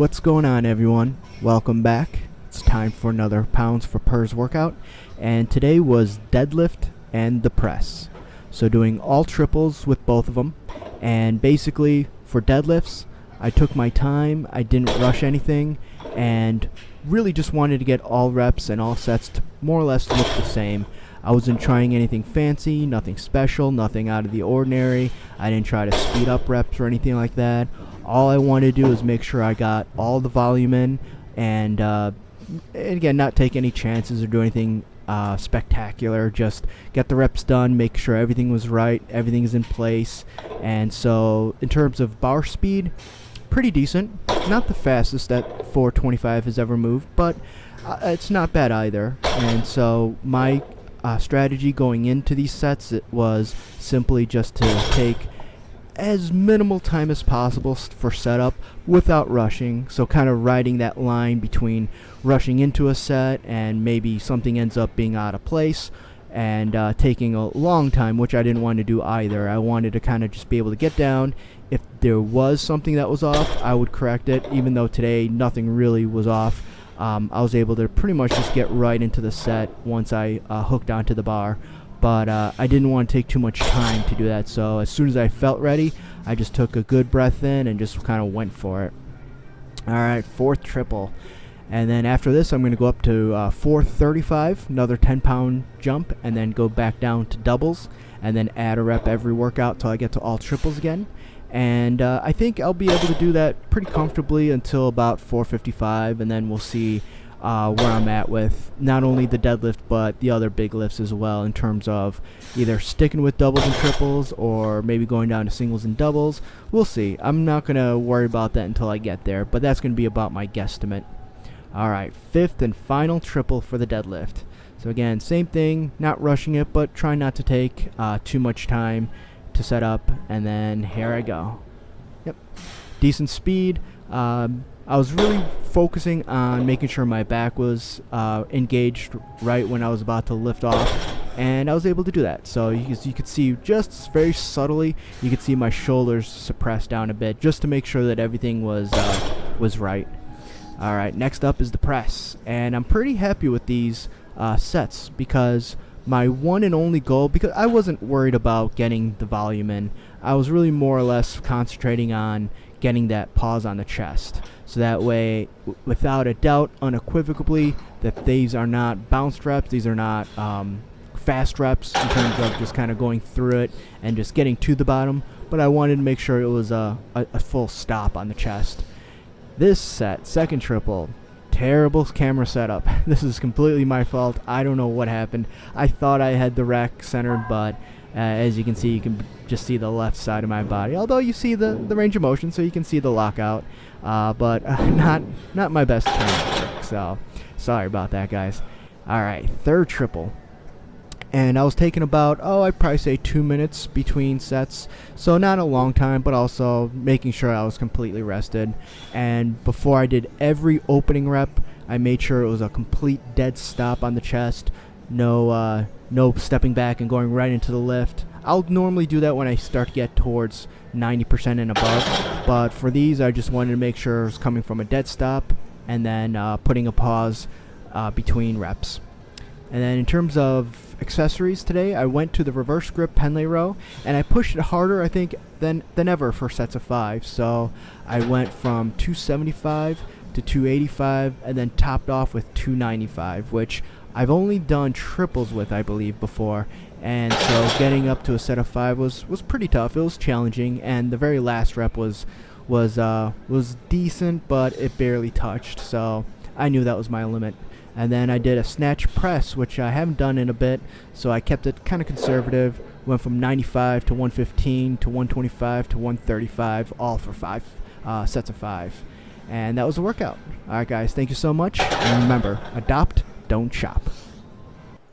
What's going on, everyone? Welcome back. It's time for another Pounds for Purrs workout, and today was deadlift and the press. So doing all triples with both of them, and basically for deadlifts, I took my time, I didn't rush anything, and really just wanted to get all reps and all sets to more or less look the same. I wasn't trying anything fancy, nothing special, nothing out of the ordinary. I didn't try to speed up reps or anything like that. All I wanted to do is make sure I got all the volume in, and again, not take any chances or do anything spectacular. Just get the reps done, make sure everything was right, everything is in place. And so in terms of bar speed, pretty decent. Not the fastest that 425 has ever moved, but it's not bad either. And so my strategy going into these sets, it was simply just to take as minimal time as possible for setup without rushing. So kind of riding that line between rushing into a set and maybe something ends up being out of place, and taking a long time, which I didn't want to do either. I wanted to kind of just be able to get down. If there was something that was off, I would correct it. Even though today nothing really was off, I was able to pretty much just get right into the set once I hooked onto the bar. But I didn't want to take too much time to do that, so as soon as I felt ready, I just took a good breath in and just kind of went for it. Alright, fourth triple. And then after this, I'm going to go up to 435, another 10-pound jump, and then go back down to doubles, and then add a rep every workout till I get to all triples again. And I think I'll be able to do that pretty comfortably until about 455, and then we'll see where I'm at with not only the deadlift but the other big lifts as well, in terms of either sticking with doubles and triples or maybe going down to singles and doubles. We'll see. I'm not going to worry about that until I get there, but that's going to be about my guesstimate. Alright, fifth and final triple for the deadlift. So again, same thing, not rushing it, but try not to take too much time to set up, and then here I go. Yep, decent speed. I was really focusing on making sure my back was engaged right when I was about to lift off, and I was able to do that. So you could see just very subtly, you could see my shoulders suppressed down a bit just to make sure that everything was right. Alright, next up is the press, and I'm pretty happy with these sets, because my one and only goal, because I wasn't worried about getting the volume in, I was really more or less concentrating on getting that pause on the chest. So that way, without a doubt, unequivocally, that these are not bounced reps, these are not fast reps in terms of just kind of going through it and just getting to the bottom, but I wanted to make sure it was a full stop on the chest. This set, second triple, terrible camera setup. This is completely my fault. I don't know what happened. I thought I had the rack centered, but as you can see, you can just see the left side of my body. Although you see the range of motion, so you can see the lockout. But not my best camera trick. So sorry about that, guys. Alright, third triple. And I was taking about, I'd probably say 2 minutes between sets. So not a long time, but also making sure I was completely rested. And before I did every opening rep, I made sure it was a complete dead stop on the chest. No stepping back and going right into the lift. I'll normally do that when I start to get towards 90% and above. But for these, I just wanted to make sure it was coming from a dead stop and then putting a pause between reps. And then in terms of accessories today, I went to the reverse grip Pendlay Row, and I pushed it harder, I think, than ever for sets of 5. So I went from 275 to 285, and then topped off with 295, which I've only done triples with, I believe, before. And so getting up to a set of 5 was pretty tough. It was challenging, and the very last rep was decent, but it barely touched. So I knew that was my limit. And then I did a snatch press, which I haven't done in a bit, so I kept it kind of conservative. Went from 95 to 115 to 125 to 135, all for 5 sets of 5. And that was a workout. Alright guys, thank you so much, and remember, adopt, don't shop.